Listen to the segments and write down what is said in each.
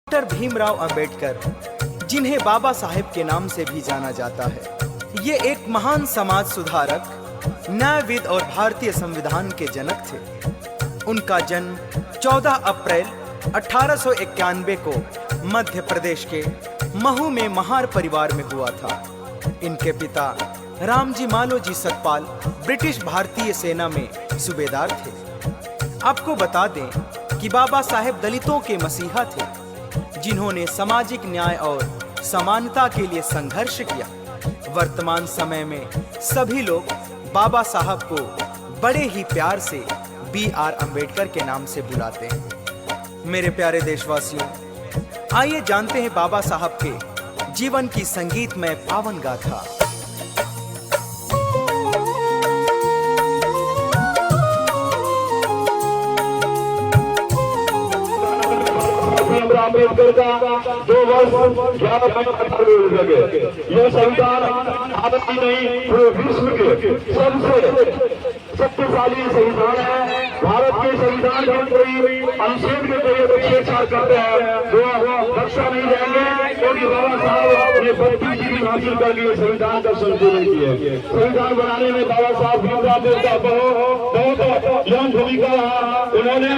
Doctor Bhimrao Ambedkar, जिन्हें बाबा साहेब के नाम से भी जाना जाता है, ये एक महान समाज सुधारक, न्यायविद और भारतीय संविधान के जनक थे। उनका जन्म 14 अप्रैल 1891 को मध्य प्रदेश के महू में महार परिवार में हुआ था। इनके पिता रामजी मालोजी सतपाल ब्रिटिश भारतीय सेना में सूबेदार थे। आपको बता दें कि बाबा साहेब दलितों के मसीहा थे, जिन्होंने सामाजिक न्याय और समानता के लिए संघर्ष किया। वर्तमान समय में सभी लोग बाबा साहब को बड़े ही प्यार से BR अम्बेडकर के नाम से बुलाते हैं। मेरे प्यारे देशवासियों, आइए जानते हैं बाबा साहब के जीवन की संगीतमय पावन गाथा। अम्बेडकर का 2 वर्ष 11 महीने लगे। यह संविधान भारत की नहीं पूरे विश्व के सबसे शक्तिशाली संविधान है। भारत के संविधान के कोई अनुच्छेद के कोई छेड़छाड़ करते हैं जो रक्षा नहीं जाएंगे, क्योंकि बाबा साहब ने 32 डिग्री हासिल करके संविधान का संशोधन किया। संविधान बनाने में बाबा साहब भीमराव का बहुत अहम भूमिका रहा। उन्होंने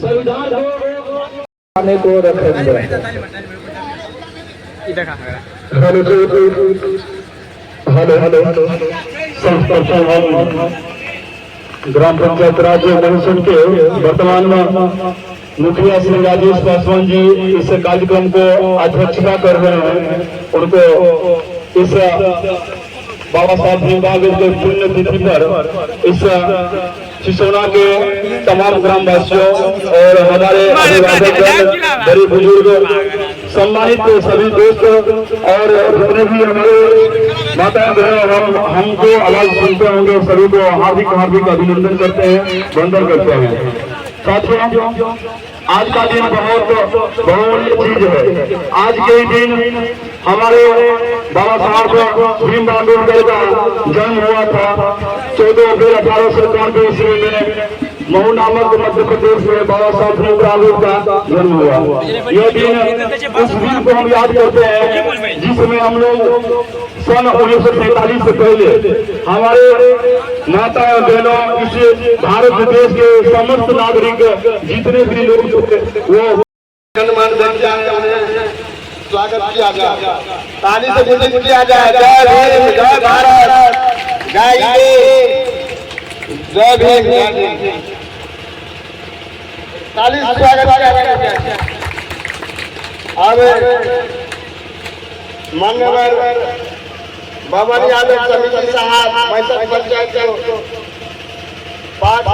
संविधान को रखेंगे। हेलो ग्राम पंचायत राज परिषद के वर्तमान में मुखिया श्री राजेश पासवान जी इस कार्यक्रम को अध्यक्षता कर रहे हैं। उनको इस बाबा साहब भीमराव के पुण्य तिथि पर इस सिसोना के तमाम ग्रामवासियों और हमारे अभिभावक, बड़े बुजुर्ग, सम्मानित सभी दोस्त और जितने भी हमारे माता बहन हमको आवाज सुनते होंगे, सभी को हार्दिक हार्दिक अभिनंदन करते हैं, वंदन करते हैं। साथियों, आज का दिन बहुत बहुमूल्य चीज है। आज के ही दिन हमारे बाबा साहब भीमराव अम्बेडकर का जन्म हुआ था। 14 अप्रैल 1891 ईस्वी में महू नामक मध्य प्रदेश में बाबा साहब भीमराव का जन्म हुआ। यह दिन उस दिन को हम याद करते हैं जिसमें हम लोग सन 1947 से पहले हमारे माता और बहनों, इस भारत देश के समस्त नागरिक जितने भी लोग वो स्वागत किया जाए, ताली से पूजन किया जाए। जय भीम, जय भारत, जय जय भीम। ताली से स्वागत किया जाए। अब मान्यवर बाबा यादव समिति साहब मैसर पंचायत को 5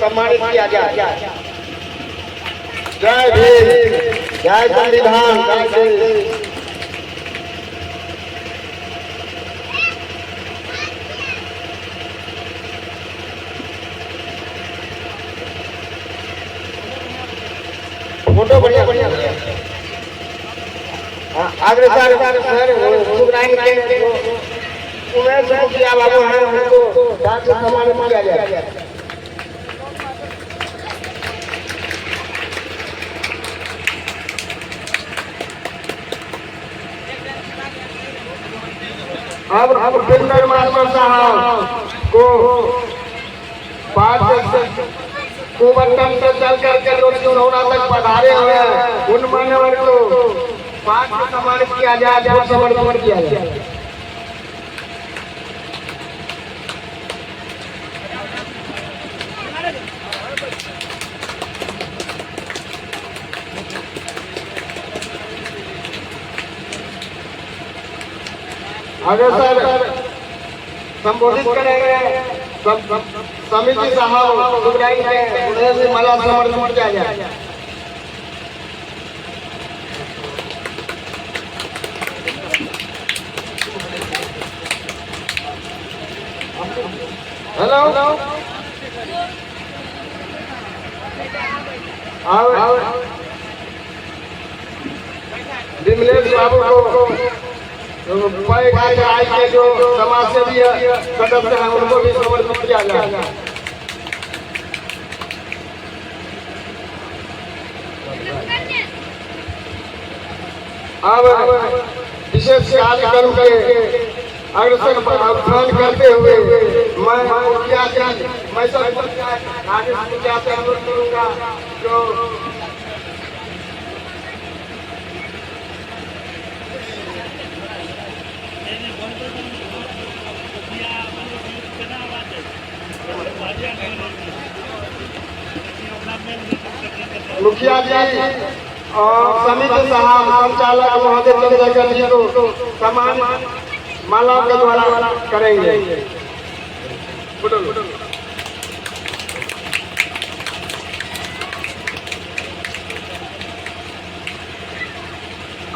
सम्मानित किया जाए। जय भीम, जय संविधान, जय फोटो बढ़िया बढ़िया अग्रसर सर सुग्राइन के उमेश मुखिया बाबू हैं, उनको दान से सम्मानित किया जाए। अब किन्नर मास्टर साहब को 5 कुबट्टम से चल करके लोग चुनौना तक पधारे हुए हैं। उन मान्यवर को 5 सम्मानित किया जाए, बहुत समर्पण किया जाए। अगर सर संबोधित करेंगे समिति साहब सुग्राइन के उन्हें से माला समर्पण किया जाए। हेलो विमलेश बाबू को आज के जो समाज सेवी सदस्य हैं उनको भी समर्पित किया जाए। अब विशेष कार्यक्रम के अग्रसर करते हुए मैं मुखिया जी मैं सब आगे मुखिया से अनुरोध करूंगा जो मुखिया जी और समिति साहब संचालक महोदय चंद्रशेखर जी को सम्मान मालाओं के द्वारा करेंगे।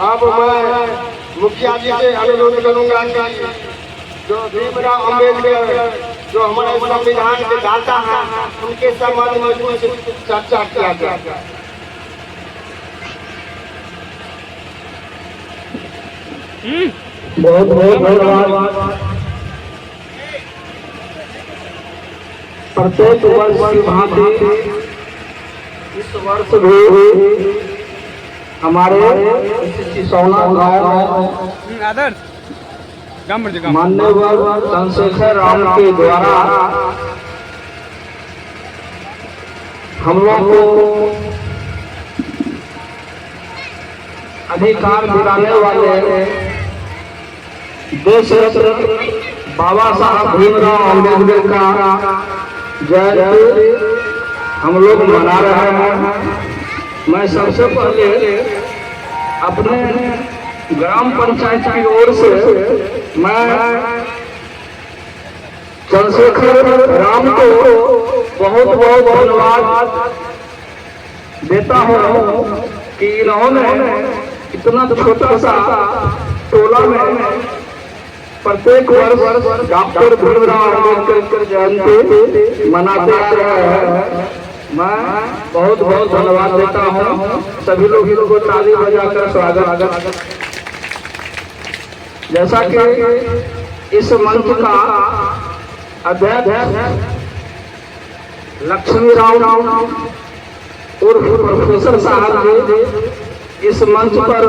अब मैं मुखिया जी से अनुरोध करूंगा कि जो भीमराव अम्बेडकर जो हमारे संविधान के दाता हैं उनके संबंध में कुछ चर्चा किया जाए। बहुत बहुत धन्यवाद। प्रत्येक वर्ष की भांति इस वर्ष भी हमारे सिसौना गांव मान्यवर चंद्रशेखर राम के द्वारा हम लोग को अधिकार दिलाने वाले देश रत्न बाबा साहब भीमराव अम्बेडकर का जयंती हम लोग मना रहे हैं। मैं सबसे पहले अपने ग्राम पंचायत की ओर से मैं चंद्रशेखर राम को बहुत बहुत धन्यवाद देता हूँ कि इन्होंने इतना छोटा सा टोला में प्रत्येक वर्ष डॉक्टर भीमराव अम्बेडकर जयंती मनाते आ रहे हैं। मैं बहुत बहुत धन्यवाद देता हूँ। सभी लोग इनको ताली बजाकर स्वागत। जैसा कि इस मंच का अध्यक्ष लक्ष्मी राव उर्फ प्रोफेसर साहब जी इस मंच पर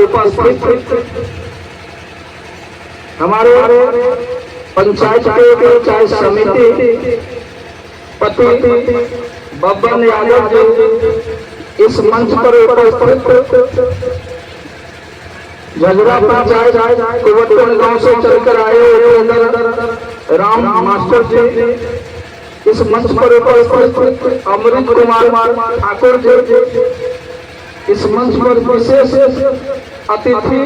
उपस्थित हमारे पंचायत के पंचायत समिति पति बब्बन यादव जी इस मंच पर उपस्थित झगड़ा पंचायत कुवटन गांव से चलकर आए हुए राम मास्टर जी इस मंच पर उपस्थित अमृत कुमार ठाकुर जी इस मंच पर विशेष अतिथि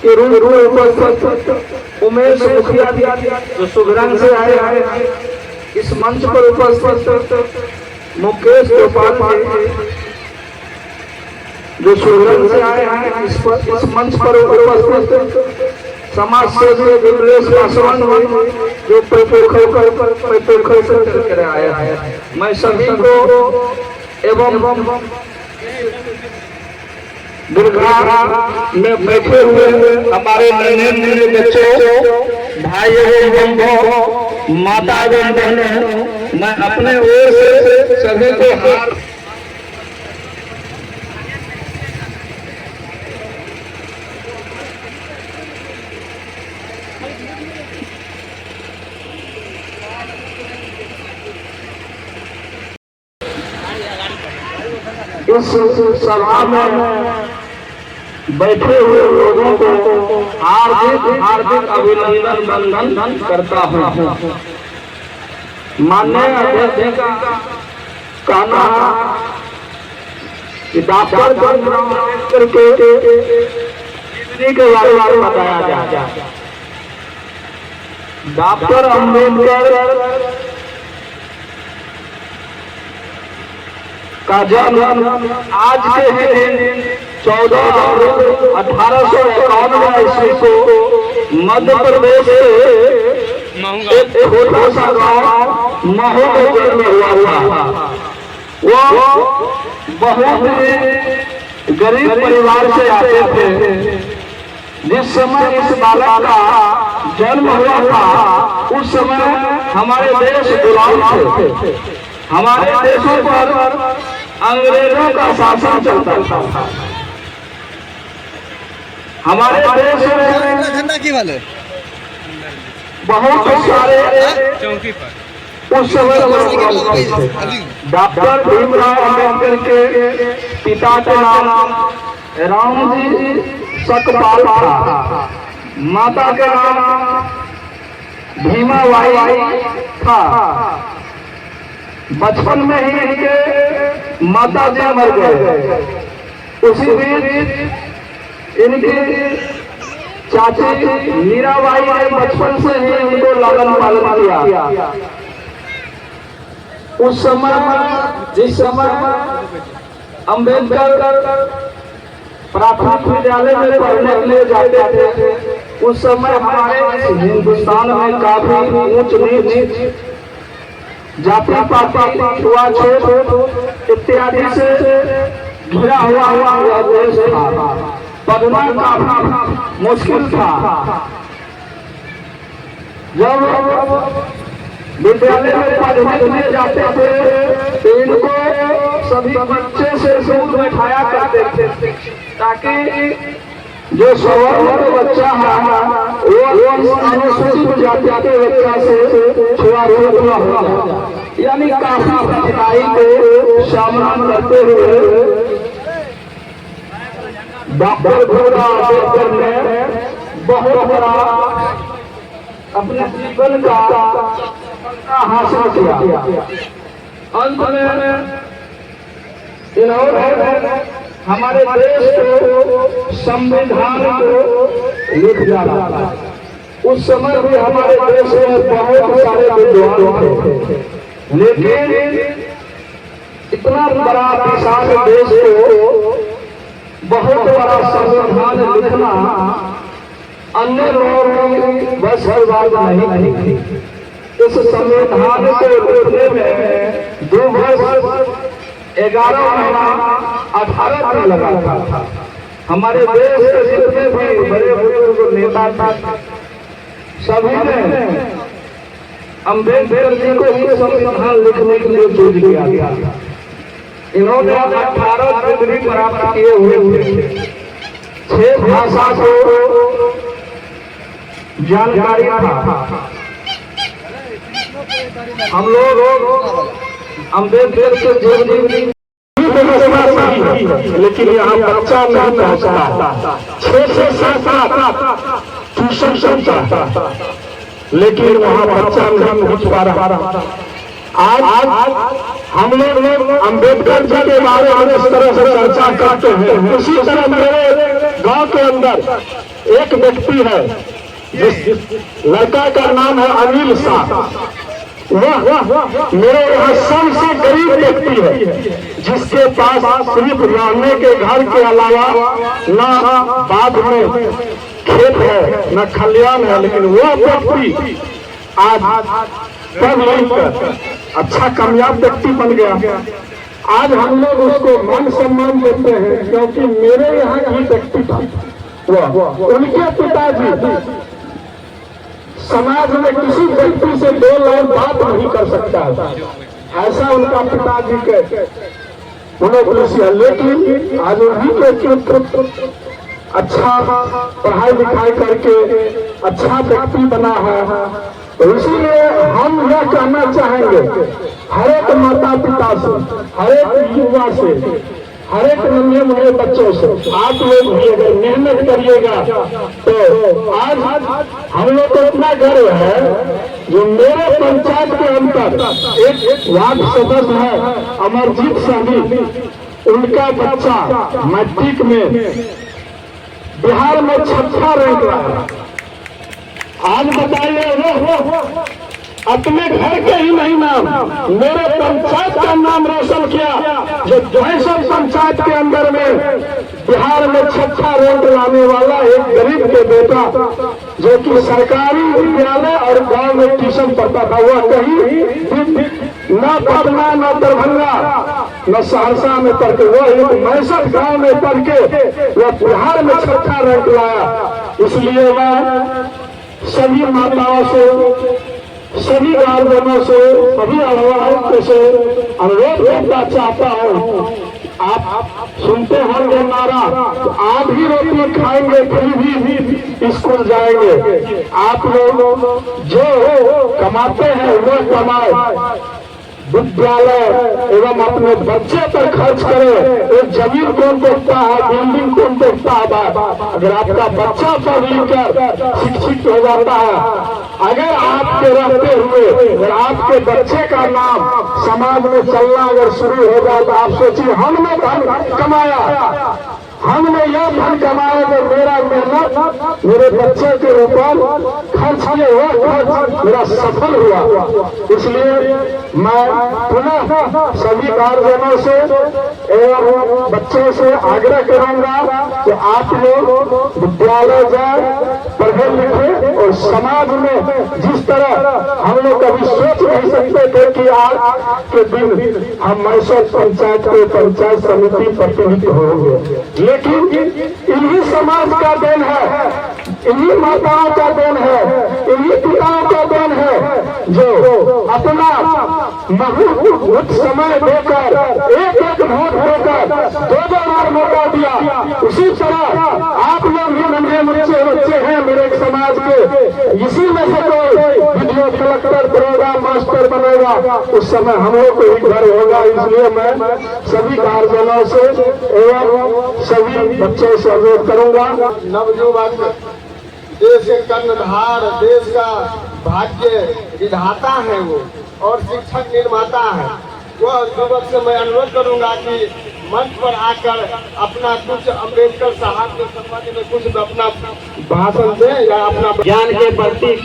के रूप में उपस्थित उमेश मुखिया जी जो सुगरंग से आए हैं इस मंच पर उपस्थित मुकेश गोपाल जी जो सुगरंग से आए हैं इस मंच पर उपस्थित समाज सेवी विमलेश पासवान जो पेपोखर से चलकर आए हैं। मैं सभी को एवं दुर्गा में बैठे हुए हमारे नन्हे बच्चों भाई एवं बहनों माता एवं बहनों मैं अपने ओर से सभी को हार इस सभा में बैठे हुए लोगों को हार्दिक हार्दिक अभिनंदन वंदन करता हूँ। माननीय अध्यक्ष का कहना है कि डॉक्टर भीमराव अम्बेडकर के जीवनी के बारे में बताया जाए। डॉक्टर अम्बेडकर का जन्म आज के ही दिन 14 अप्रैल 1891 ईस्वी को मध्य प्रदेश के एक छोटा सा गांव महू में जन्म हुआ था। वो बहुत ही गरीब परिवार से आते थे। जिस समय इस बालक का जन्म हुआ था उस समय हमारे देश गुलाम थे। हमारे देशों पर अंग्रेजों का शासन चलता था। हमारे देश में झंडा की वाले बहुत सारे चौकी पर उस समय डॉक्टर भीमराव अम्बेडकर के पिता के नाम रामजी सकपाल था, माता के नाम भीमाबाई था। बचपन में ही इनके माता जी मर गए। उसी बीच इनकी चाची मीराबाई ने बचपन से ही इनको लालन पालन किया। उस समय जिस समय अम्बेडकर प्राथमिक विद्यालय में पढ़ने के लिए जाते थे, उस समय हमारे हिंदुस्तान में काफी ऊंच नीच, जाति पाति, छुआछूत इत्यादि से घिरा हुआ यह देश था। पढ़ना काफी मुश्किल था। जब विद्यालय में पढ़ने के लिए जाते थे तो इनको सभी बच्चे से दूर बैठाया करते थे, ताकि जो सवर्ण बच्चा है वो अनुसूचित जाति के बच्चा से छुआछूत न हो। यानी काफी कठिनाई को सामना करते हुए डॉक्टर भीमराव अम्बेडकर ने बहुत बड़ा अपने जीवन का हासिल किया। अंत में इन्होंने हमारे देश को संविधान को लिख डाला। उस समय भी हमारे देश में बहुत सारे विद्वान थे, लेकिन इतना बड़ा विशाल देश को बहुत बड़ा संविधान लिखना अन्य लोगों की बस हर बात नहीं थी। इस संविधान को लिखने में 2 वर्ष 11 महीना 18 दिन लगा था। हमारे देश के जितने भी बड़े बुजुर्ग नेता था, सभी ने अम्बेडकर जी को ही संविधान लिखने के लिए चूज किया गया था। इन्होंने 18 डिग्री प्राप्त किए हुए थे। 6 भाषा को जानकारी था। हम लोग अम्बेडकर के जीवनी लेकिन यहाँ बच्चा नहीं पहुँचता। 6 से 7 ट्यूशन चलता, लेकिन वहाँ बच्चा नहीं पहुँच पा रहा। आज हम लोग अम्बेडकर जी के बारे में इस तरह से चर्चा करते हैं। उसी तरह मेरे गांव के अंदर एक व्यक्ति है, जिस लड़का का नाम है अनिल शाह। वह मेरे यहाँ सबसे गरीब व्यक्ति है, जिसके पास सिर्फ रहने के घर के अलावा न बाद में खेत है न खलियान है। लेकिन वह व्यक्ति आज पढ़ लिख कर अच्छा कामयाब व्यक्ति बन गया। आज हम लोग उसको मान सम्मान देते हैं, क्योंकि मेरे यहाँ की व्यक्ति था। उनके पिताजी समाज में किसी व्यक्ति से 2 लाइन बात नहीं कर सकता है, ऐसा उनका पिताजी के उन्हें। लेकिन आज उन्हीं के अच्छा पढ़ाई लिखाई करके अच्छा व्यक्ति बना है। तो इसीलिए हम यह कहना चाहेंगे हर एक माता पिता से, हर एक युवा से, हर एक नन्हे मुन्ने बच्चों से, आप लोग भी अगर मेहनत करिएगा तो आज हम लोग को इतना गर्व है। जो मेरे पंचायत के अंदर एक वार्ड सदस्य है अमरजीत सहनी, उनका बच्चा मैट्रिक में बिहार में 6वां रैंक लाया। आज बताइए वो अपने घर के ही नहीं नाम, मेरे पंचायत का नाम रोशन किया। जो सब पंचायत के अंदर में बिहार में 6वां रैंक लाने वाला एक गरीब के बेटा, जो कि सरकारी विद्यालय और गांव में ट्यूशन पढ़ता था, वह कहीं न पटना न दरभंगा न सहरसा में पढ़ के, वह एक मैसर गांव में पढ़ के वह बिहार में 6वां रैंक लाया। इसलिए मैं सभी माताओं से, सभी गार्जियनों से, सभी अभिभावकों से अनुरोध करना चाहता हूँ आप सुनते होंगे नारा, तो आधी रोटी खाएंगे फिर भी स्कूल जाएंगे। आप लोग जो कमाते हैं वो कमाए, विद्यालय एवं अपने बच्चे पर खर्च करें। एक जमीन कौन देखता है, बिल्डिंग कौन देखता है? अगर आपका बच्चा पढ़ लिख कर शिक्षित हो जाता है, अगर आपके रहते हुए अगर आपके बच्चे का नाम समाज में चलना अगर शुरू हो जाए, तो आप सोचिए, हमने धन कमाया, हमने यह धन कमाया जो मेरा मेहनत मेरे बच्चे के ऊपर खर्च किए हुआ खर्च मेरा सफल हुआ। इसलिए मैं पुनः सभी गार्जियनों से एवं बच्चों से आग्रह करूंगा कि आप लोग विद्यालय जाए, पढ़े लिखे, और समाज में जिस तरह हम लोग कभी सोच नहीं सकते थे कि आज के दिन हम मैसूर पंचायत के पंचायत समिति प्रतिनिधि होंगे, लेकिन इन्हीं समाज का देन है, इन्हीं माताओं का देन है, इन्हीं पिताओं का देन है जो अपना बहुत समय देकर एक वोट देकर 2 बार मौका दिया। उसी तरह आप लोग भी नन्हे मुझे बच्चे हैं मेरे समाज के, इसी में से कोई वीडियो कलेक्टर बनेगा, मास्टर बनेगा, उस समय हम लोग को ही घर होगा। इसलिए मैं सभी गार्जियनों से एवं सभी बच्चों से अनुरोध करूंगा, नवयुवक देश के कर्णधार, देश का भाग्य विधाता है वो, और शिक्षक निर्माता है। वह युवक से मैं अनुरोध करूंगा कि मंच पर आकर अपना कुछ अम्बेडकर साहब के संबंध में कुछ अपना भाषण दे या अपना ज्ञान के प्रतीक,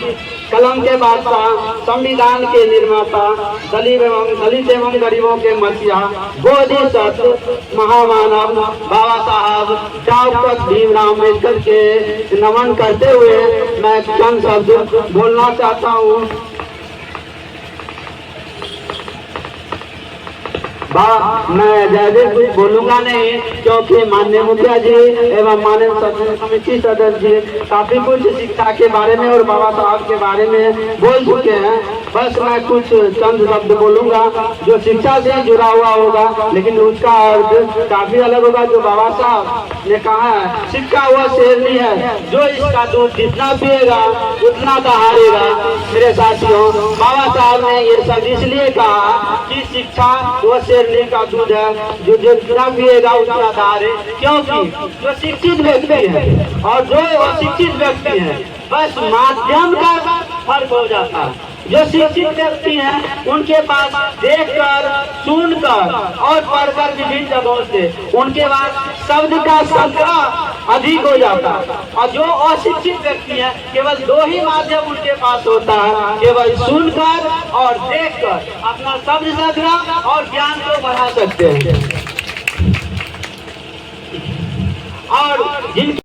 कलम के बादशाह, संविधान के निर्माता, दलित एवं गरीबों के मसीहा, बोधिसत्व, महामानव बाबा साहब डॉक्टर भीमराव अम्बेडकर के नमन करते हुए मैं चंद शब्द बोलना चाहता हूँ। मैं ज्यादा कुछ बोलूंगा नहीं, क्योंकि माननीय मुखिया जी एवं माननीय समिति सदस्य जी काफी कुछ शिक्षा के बारे में और बाबा साहब के बारे में बोल चुके हैं। बस मैं कुछ चंद शब्द बोलूंगा जो शिक्षा से जुड़ा हुआ होगा, लेकिन उसका अर्थ काफी अलग होगा। जो बाबा साहब ने कहा है, शिक्षा वह शेरनी है जो इसका दूध जितना पिएगा उतना दहाड़ेगा। मेरे साथियों, बाबा साहब ने ये सब इसलिए कहा कि शिक्षा वह शेरनी का दूध है जो जितना पिएगा उतना दहाड़े, क्योंकि जो शिक्षित व्यक्ति है और जो अशिक्षित व्यक्ति है बस माध्यम का फर्क हो जाता है। जो शिक्षित व्यक्ति हैं उनके पास देखकर, सुनकर और पढ़कर विभिन्न जगहों से उनके पास शब्द का संग्रह अधिक हो जाता है, और जो अशिक्षित व्यक्ति हैं केवल 2 ही माध्यम उनके पास होता है, केवल सुनकर और देखकर अपना शब्द संग्रह और ज्ञान को बढ़ा सकते हैं। और जिन